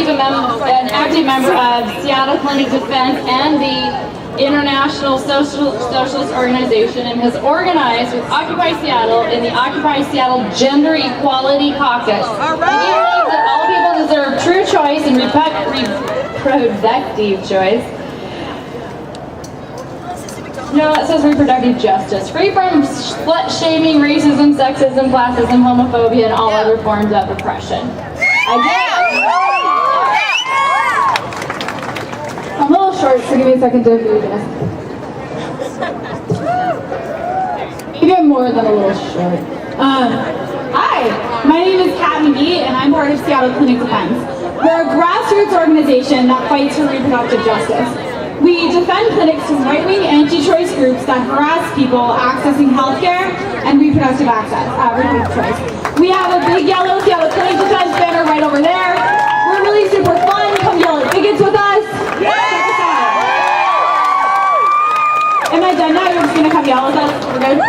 active member of Seattle Clinic Defense and the International Socialist Organization, and has organized with Occupy Seattle in the Occupy Seattle Gender Equality Caucus. All right. He believes that all people deserve true choice and reproductive choice. No, it says reproductive justice. Free from slut-shaming, racism, sexism, classism, homophobia, and all other forms of oppression. I'm a little short, so give me a second to do this. Maybe I'm more than a little short. Hi, my name is McGhee, and I'm part of Seattle Clinic Defense. We're a grassroots organization that fights for reproductive justice. We defend clinics from right-wing anti-choice groups that harass people accessing healthcare and reproductive choice. We have a big yellow Seattle Clinic Defense banner right over there. We're really super fun. Come yell at bigots with us. Check us out. Am I done now? You're just going to come yell with us? We're good?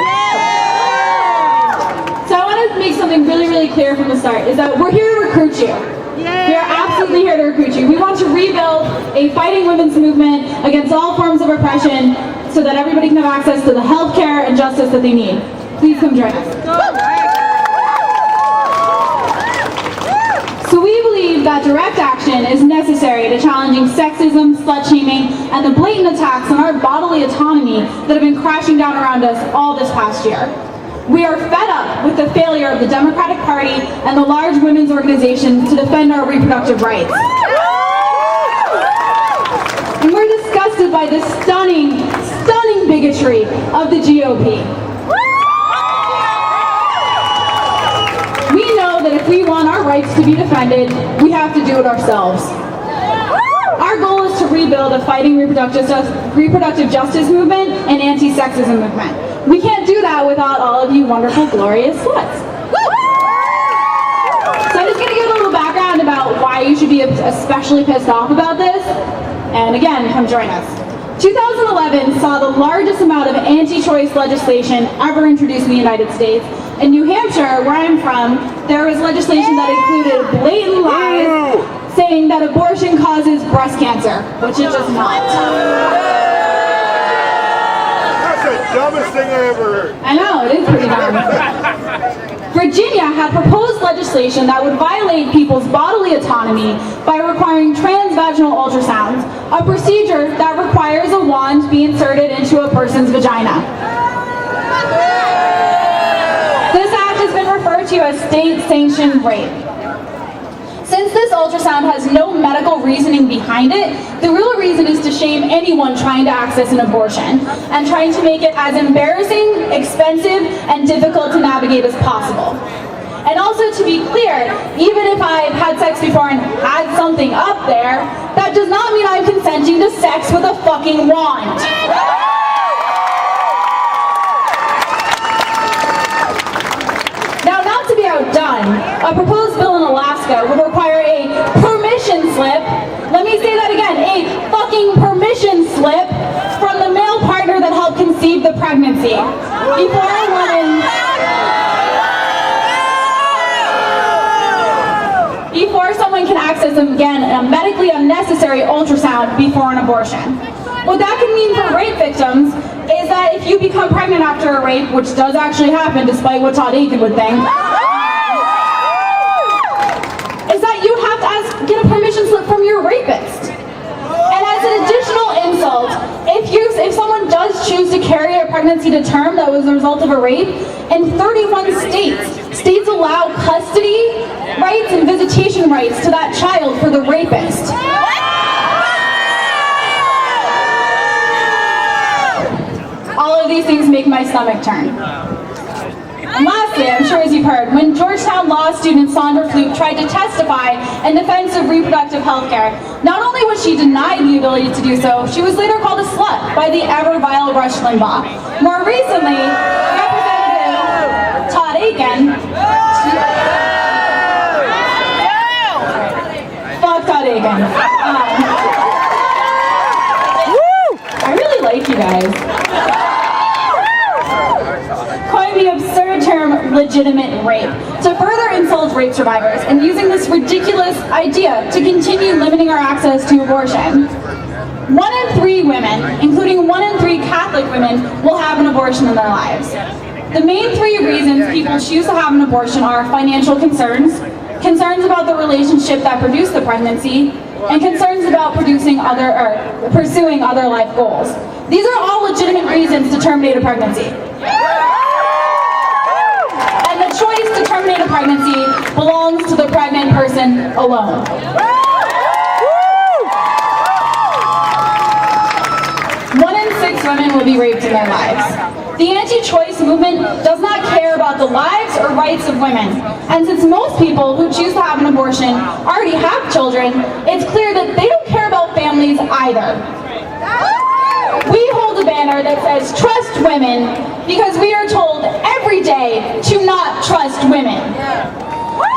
So I want to make something really, really clear from the start, is that we're here to recruit you. We are absolutely here to recruit you. We want to rebuild a fighting women's movement against all forms of oppression so that everybody can have access to the health care and justice that they need. Please come join us. So we believe that direct action is necessary to challenging sexism, slut-shaming, and the blatant attacks on our bodily autonomy that have been crashing down around us all this past year. We are fed up with the failure of the Democratic Party and the large women's organizations to defend our reproductive rights. And we're disgusted by the stunning bigotry of the GOP. We know that if we want our rights to be defended, we have to do it ourselves. Our goal is to rebuild a fighting reproductive justice movement and anti-sexism movement. We can't do that without all of you wonderful, glorious sluts. So I'm just going to give a little background about why you should be especially pissed off about this. And again, come join us. 2011 saw the largest amount of anti-choice legislation ever introduced in the United States. In New Hampshire, where I'm from, there was legislation that included blatant lies saying that abortion causes breast cancer, which it does not. Dumbest thing I ever heard. I know, it is pretty dumb. Virginia had proposed legislation that would violate people's bodily autonomy by requiring transvaginal ultrasounds, a procedure that requires a wand be inserted into a person's vagina. This act has been referred to as state-sanctioned rape. Since this ultrasound has no medical reasoning behind it, the real reason is to shame anyone trying to access an abortion and trying to make it as embarrassing, expensive, and difficult to navigate as possible. And also, to be clear, even if I've had sex before and had something up there, that does not mean I'm consenting to sex with a fucking wand. Now, not to be outdone, a proposed bill in Alaska would require a permission slip, let me say that again, a fucking permission slip from the male partner that helped conceive the pregnancy before someone can access, again, a medically unnecessary ultrasound before an abortion. What that can mean for rape victims is that if you become pregnant after a rape, which does actually happen despite what Todd Aiken would think, is that you have to get a permission slip from your rapist. And as an additional insult, if someone does choose to carry a pregnancy to term that was a result of a rape, in 31 states allow custody rights and visitation rights to that child for the rapist. All of these things make my stomach turn. And lastly, I'm sure as you've heard, when Georgetown law student Sandra Fluke tried to testify in defense of reproductive health care, not only was she denied the ability to do so, she was later called a slut by the ever-vile Rush Limbaugh. More recently, Representative Todd Aiken, fuck Todd Aiken. I really like you guys. Coined the absurd term legitimate rape to further insult of rape survivors and using this ridiculous idea to continue limiting our access to abortion. 1 in 3 women, including 1 in 3 Catholic women, will have an abortion in their lives. The main 3 reasons people choose to have an abortion are financial concerns, concerns about the relationship that produced the pregnancy, and concerns about pursuing other life goals. These are all legitimate reasons to terminate a pregnancy. And the choice to terminate a pregnancy belongs to the pregnant person alone. 1 in 6 women will be raped in their lives. The anti-choice movement does not care about the lives or rights of women. And since most people who choose to have an abortion already have children, it's clear that they don't care about families either. We hold a banner that says, "Trust women," because we are told every day to not trust women.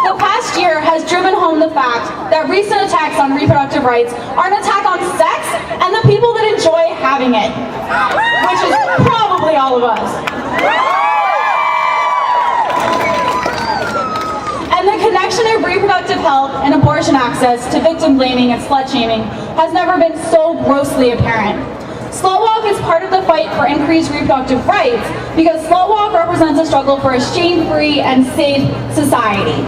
The past year has driven home the fact that recent attacks on reproductive rights are an attack on sex and the people that enjoy having it, which is probably all of us. And the connection of reproductive health and abortion access to victim blaming and slut shaming has never been so grossly apparent. Slutwalk is part of the fight for increased reproductive rights because Slutwalk represents a struggle for a shame-free and safe society.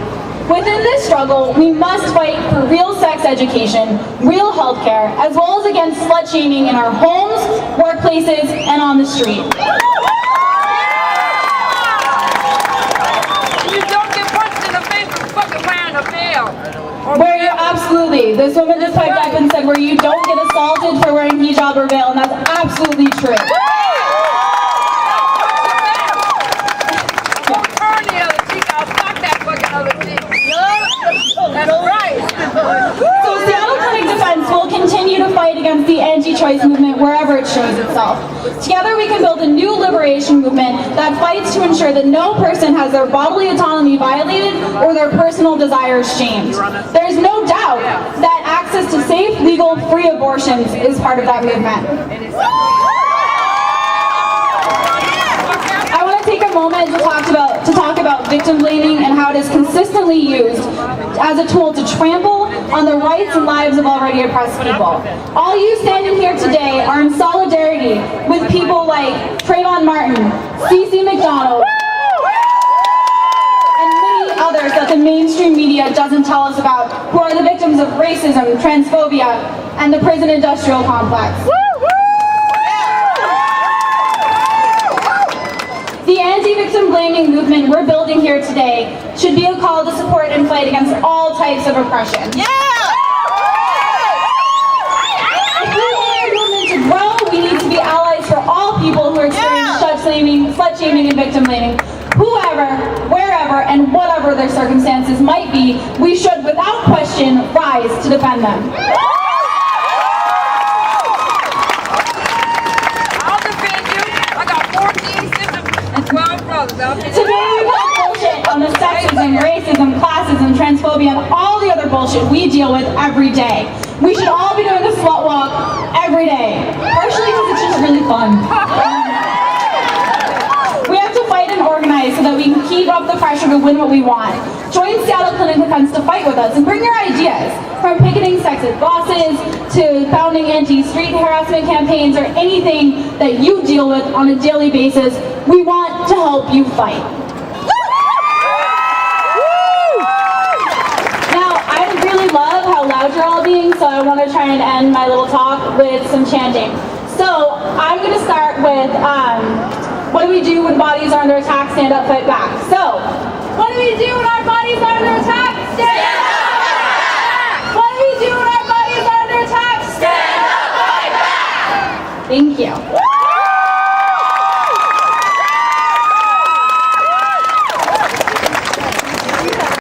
Within this struggle, we must fight for real sex education, real health care, as well as against slut shaming in our homes, workplaces, and on the street. You don't get punched in the face for fucking wearing a veil. Absolutely. This woman just piped up and said where you don't get assaulted for wearing hijab or veil, and that's absolutely true. Turn the other cheek, I'll fuck that fucking other cheek. That's right. So Seattle Clinic Defense will continue to fight against the anti-choice movement wherever it shows itself. Together we can build a new liberation movement that fights to ensure that no person has their bodily autonomy violated or their personal desires shamed. There is no doubt that access to safe, legal, free abortions is part of that movement. I want to take a moment to talk about victim blaming and how it is consistently used as a tool to trample on the rights and lives of already oppressed people. All you standing here today are in solidarity with people like Trayvon Martin, Cece McDonald, and many others that the mainstream media doesn't tell us about, who are the victims of racism, transphobia, and the prison industrial complex. The anti-victim blaming movement we're building here today should be a call to support and fight against all types of oppression. If we want our movement to grow, we need to be allies for all people who are experiencing slut shaming, and victim blaming. Whoever, wherever, and whatever their circumstances might be, we should, without question, rise to defend them. Today we got bullshit on the sexism, racism, classism, transphobia, and all the other bullshit we deal with every day. We should all be doing the slut walk every day. Partially because it's just really fun. We have to fight and organize so that we can keep up the pressure to win what we want. Join Seattle Clinic Defense to fight with us and bring your ideas. From picketing sexist bosses to founding anti-street harassment campaigns or anything that you deal with on a daily basis, we want to help you fight. Now, I really love how loud you're all being, so I want to try and end my little talk with some chanting. So, I'm going to start with, what do we do when bodies are under attack? Stand up, fight back. So, what do we do when our bodies are under attack? Stand up! What do we do when our bodies are under attack? Stand up, fight back! Thank you.